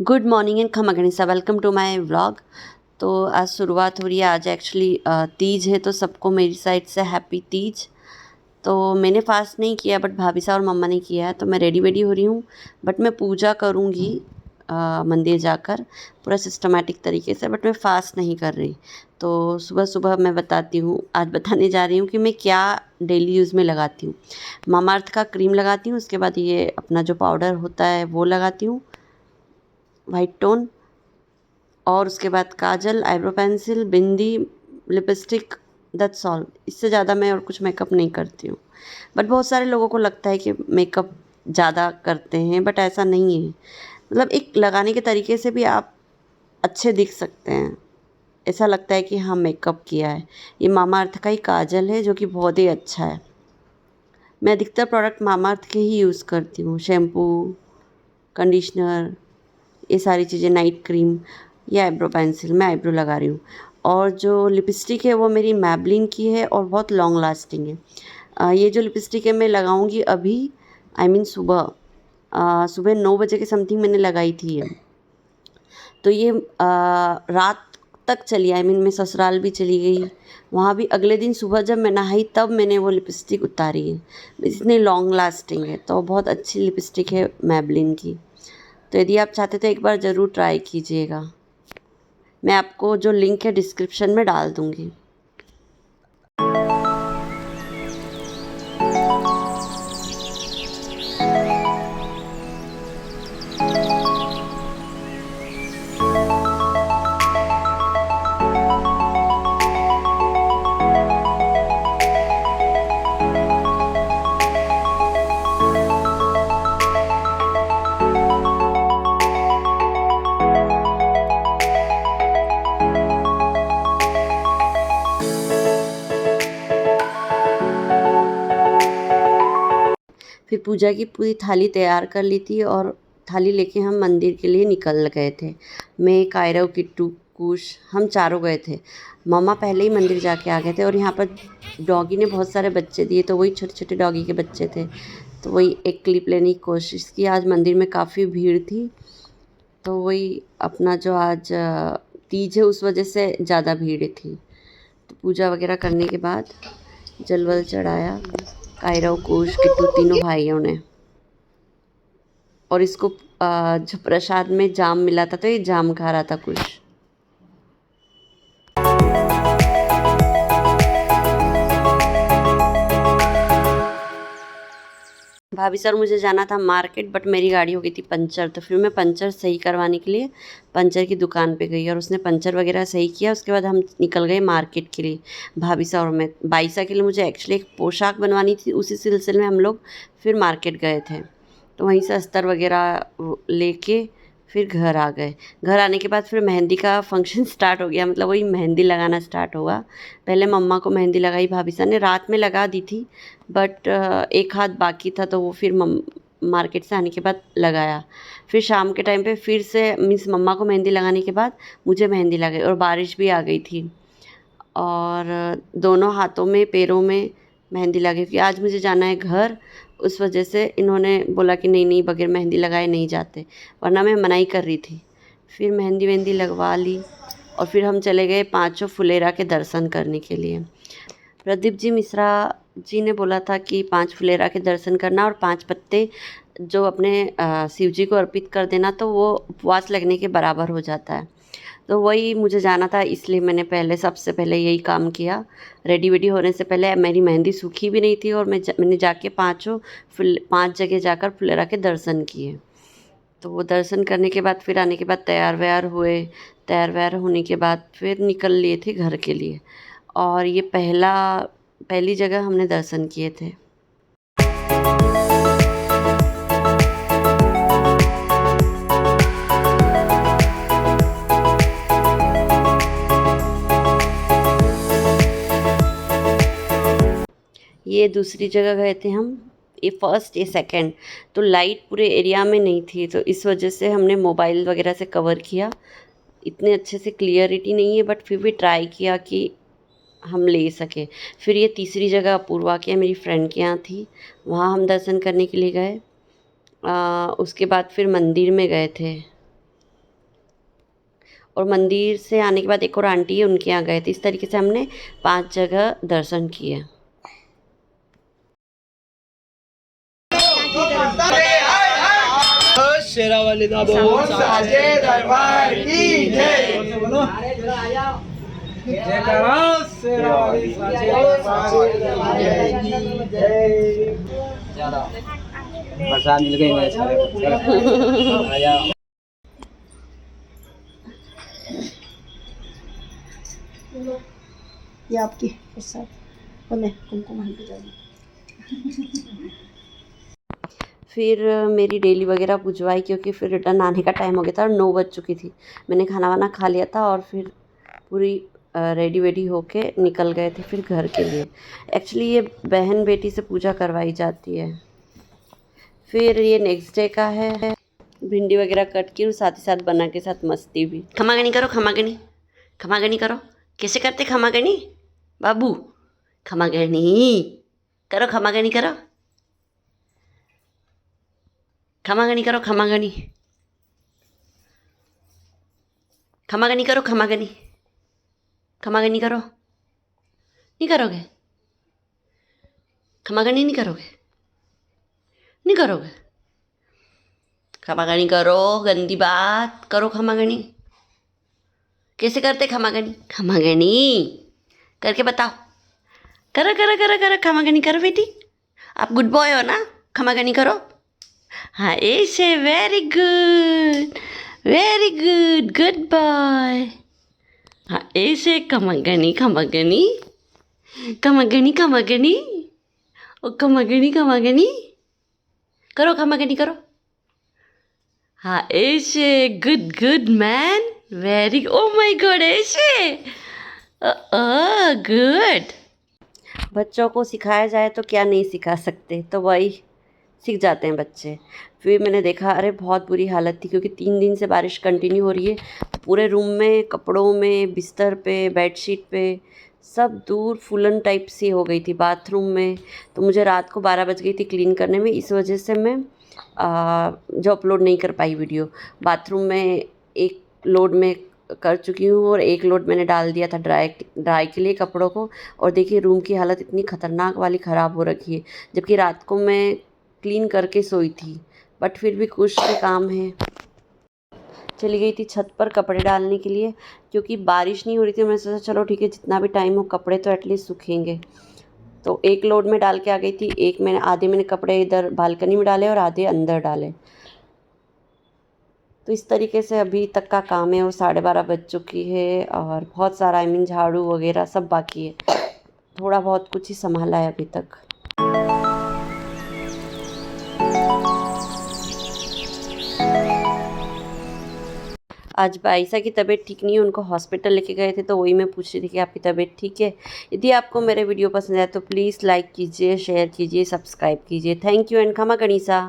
Good morning and खमा गणिसा, welcome to my vlog. तो आज शुरुआत हो रही है। आज एक्चुअली तीज है, तो सबको मेरी साइड से हैप्पी तीज। तो मैंने फास्ट नहीं किया, बट भाभी साहब और मम्मा ने किया है, तो मैं रेडी वेडी हो रही हूँ। बट मैं पूजा करूँगी मंदिर जाकर पूरा सिस्टमेटिक तरीके से, बट मैं फास्ट नहीं कर रही। तो सुबह सुबह मैं बताती हूँ, आज बताने जा रही हूँ कि मैं क्या डेली यूज़ में लगाती हूँ। मामाअर्थ का क्रीम लगाती हूँ, उसके बाद ये अपना जो पाउडर होता है वो लगाती हूँ, वाइट टोन, और उसके बाद kajal, eyebrow pencil, bindi, lipstick, that's all. इससे ज़्यादा मैं और कुछ मेकअप नहीं करती हूँ। बट बहुत सारे लोगों को लगता है कि मेकअप ज़्यादा करते हैं, बट ऐसा नहीं है। मतलब एक लगाने के तरीके से भी आप अच्छे दिख सकते हैं, ऐसा लगता है कि हाँ मेकअप किया है। ये मामाअर्थ का ही काजल है, जो कि बहुत ही अच्छा है। मैं अधिकतर प्रोडक्ट मामाअर्थ के ही यूज़ करती हूँ, शैम्पू, कंडीशनर, ये सारी चीज़ें, नाइट क्रीम या आईब्रो पेंसिल। मैं आईब्रो लगा रही हूँ। और जो लिपस्टिक है वो मेरी मैबलिन की है और बहुत लॉन्ग लास्टिंग है। ये जो लिपस्टिक है मैं लगाऊंगी अभी, आई मीन सुबह सुबह 9 बजे के समथिंग मैंने लगाई थी ये। तो ये रात तक चली, आई मीन मैं ससुराल भी चली गई, वहाँ भी अगले दिन सुबह जब मैं नहाई तब मैंने वो लिपस्टिक उतारी है। इतनी लॉन्ग लास्टिंग है, तो बहुत अच्छी लिपस्टिक है मैबलिन की। तो यदि आप चाहते तो एक बार ज़रूर ट्राई कीजिएगा। मैं आपको जो लिंक है डिस्क्रिप्शन में डाल दूँगी। फिर पूजा की पूरी थाली तैयार कर ली थी और थाली लेके हम मंदिर के लिए निकल गए थे। मैं, कायरव, किट्टू, कुश, हम चारों गए थे। मम्मा पहले ही मंदिर जाके आ गए थे, और यहाँ पर डॉगी ने बहुत सारे बच्चे दिए, तो वही छोटे छोटे डॉगी के बच्चे थे, तो वही एक क्लिप लेने की कोशिश की। आज मंदिर में काफ़ी भीड़ थी, तो वही अपना जो आज तीज है उस वजह से ज़्यादा भीड़ थी। तो पूजा वगैरह करने के बाद जल वल चढ़ाया कायरव, कुश, किट्टू तीनों भाइयों ने। और इसको जो प्रसाद में जाम मिला था, तो ये जाम खा रहा था कुश। भाभी सर, मुझे जाना था मार्केट, बट मेरी गाड़ी हो गई थी पंचर। तो फिर मैं पंचर सही करवाने के लिए पंचर की दुकान पे गई, और उसने पंचर वगैरह सही किया। उसके बाद हम निकल गए मार्केट के लिए, भाभी सर और मैं। बाईसा के लिए मुझे एक्चुअली एक पोशाक बनवानी थी, उसी सिलसिले में हम लोग फिर मार्केट गए थे। तो वहीं से अस्तर वगैरह लेके फिर घर आ गए। घर आने के बाद फिर मेहंदी का फंक्शन स्टार्ट हो गया, मतलब वही मेहंदी लगाना स्टार्ट हुआ। पहले मम्मा को मेहंदी लगाई, भाभी साहब ने रात में लगा दी थी, बट एक हाथ बाकी था, तो वो फिर मार्केट से आने के बाद लगाया। फिर शाम के टाइम पे फिर से मीन्स मम्मा को मेहंदी लगाने के बाद मुझे मेहंदी लगाई, और बारिश भी आ गई थी, और दोनों हाथों में पैरों में मेहंदी लगी, क्योंकि आज मुझे जाना है घर। उस वजह से इन्होंने बोला कि नहीं नहीं, बगैर मेहंदी लगाए नहीं जाते, वरना मैं मनाही कर रही थी। फिर मेहंदी वेहंदी लगवा ली, और फिर हम चले गए पाँचों फुलेरा के दर्शन करने के लिए। प्रदीप जी मिश्रा जी ने बोला था कि 5 फुलेरा के दर्शन करना और 5 पत्ते जो अपने शिव जी को अर्पित कर देना, तो वो उपवास लगने के बराबर हो जाता है। तो वही मुझे जाना था, इसलिए मैंने सबसे पहले यही काम किया। रेडी वेडी होने से पहले मेरी मेहंदी सूखी भी नहीं थी, और मैंने जाके 5 जगह जाकर फुलेरा के दर्शन किए। तो वो दर्शन करने के बाद फिर आने के बाद तैयार व्यार हुए। तैयार व्यार होने के बाद फिर निकल लिए थे घर के लिए, और ये पहली जगह हमने दर्शन किए थे। ये दूसरी जगह गए थे हम, ये फर्स्ट, ये सेकंड। तो लाइट पूरे एरिया में नहीं थी, तो इस वजह से हमने मोबाइल वगैरह से कवर किया। इतने अच्छे से क्लियरिटी नहीं है, बट फिर भी ट्राई किया कि हम ले सके। फिर ये तीसरी जगह अपूर्वा के, मेरी फ्रेंड के यहाँ थी, वहाँ हम दर्शन करने के लिए गए। उसके बाद फिर मंदिर में गए थे। और मंदिर से आने के बाद एक और आंटी है, उनके यहाँ गए थे। इस तरीके से हमने 5 जगह दर्शन किए। शेरावाली दा बोल साचे दरबार की जय। जयकारा शेरावाली साचे दरबार की जय। प्रसाद मिल गई मैं सारे आया। ये आपकी प्रसाद बोले कुमकुम हल्दी डाली। फिर मेरी डेली वगैरह पुजवाई, क्योंकि फिर रिटर्न आने का टाइम हो गया था और 9 बज चुकी थी। मैंने खाना वाना खा लिया था और फिर पूरी रेडी वेडी होके निकल गए थे फिर घर के लिए। एक्चुअली ये बहन बेटी से पूजा करवाई जाती है। फिर ये नेक्स्ट डे का है। भिंडी वगैरह कट की और साथ ही साथ बना के साथ मस्ती भी। खमागनी करो, खमागनी खमागनी करो। कैसे करते खमागनी बाबू? खमागनी करो, खमागनी करो, खमागनी करो, खमागनी खमागनी करो, खमागनी खमागनी करो। नहीं करोगे? खमागनी नहीं करोगे? नहीं करोगे? खमागनी करो, गंदी बात करो। खमागनी कैसे करते खमागनी? खमागनी करके बताओ। करो करो करो करो, खमागनी करो बेटी। आप गुड बॉय हो ना? खमागनी करो। हाँ ऐसे, very good very good, good boy. हाँ ऐसे, खमागनी खमागनी खमागनी खमागनी, ओ खमागनी खमागनी करो, खमागनी करो। हाँ ऐसे, good good man, very, oh my God ऐसे, गुड। बच्चों को सिखाया जाए तो क्या नहीं सिखा सकते, तो वही सीख जाते हैं बच्चे। फिर मैंने देखा, अरे बहुत बुरी हालत थी, क्योंकि 3 दिन से बारिश कंटिन्यू हो रही है। पूरे रूम में, कपड़ों में, बिस्तर पे, बेडशीट पे सब दूर फूलन टाइप सी हो गई थी। बाथरूम में तो मुझे रात को 12 बज गई थी क्लीन करने में। इस वजह से मैं जो अपलोड नहीं कर पाई वीडियो। बाथरूम में एक लोड में कर चुकी हूँ और एक लोड मैंने डाल दिया था ड्राई के लिए कपड़ों को। और देखिए रूम की हालत इतनी ख़तरनाक वाली ख़राब हो रखी है, जबकि रात को मैं क्लीन करके सोई थी। बट फिर भी कुछ तो काम है। चली गई थी छत पर कपड़े डालने के लिए, क्योंकि बारिश नहीं हो रही थी। मैंने सोचा चलो ठीक है, जितना भी टाइम हो कपड़े तो एटलीस्ट सूखेंगे। तो एक लोड में डाल के आ गई थी। आधे मैंने कपड़े इधर बालकनी में डाले और आधे अंदर डाले। तो इस तरीके से अभी तक का काम है। और 12:30 बज चुकी है और बहुत सारा झाड़ू वगैरह सब बाकी है। थोड़ा बहुत कुछ ही संभाला है अभी तक। आज बाइसा की तबीयत ठीक नहीं है, उनको हॉस्पिटल लेके गए थे, तो वही मैं पूछ रही थी कि आपकी तबीयत ठीक है। यदि आपको मेरे वीडियो पसंद आए तो प्लीज़ लाइक कीजिए, शेयर कीजिए, सब्सक्राइब कीजिए। थैंक यू एंड खमा गणिसा।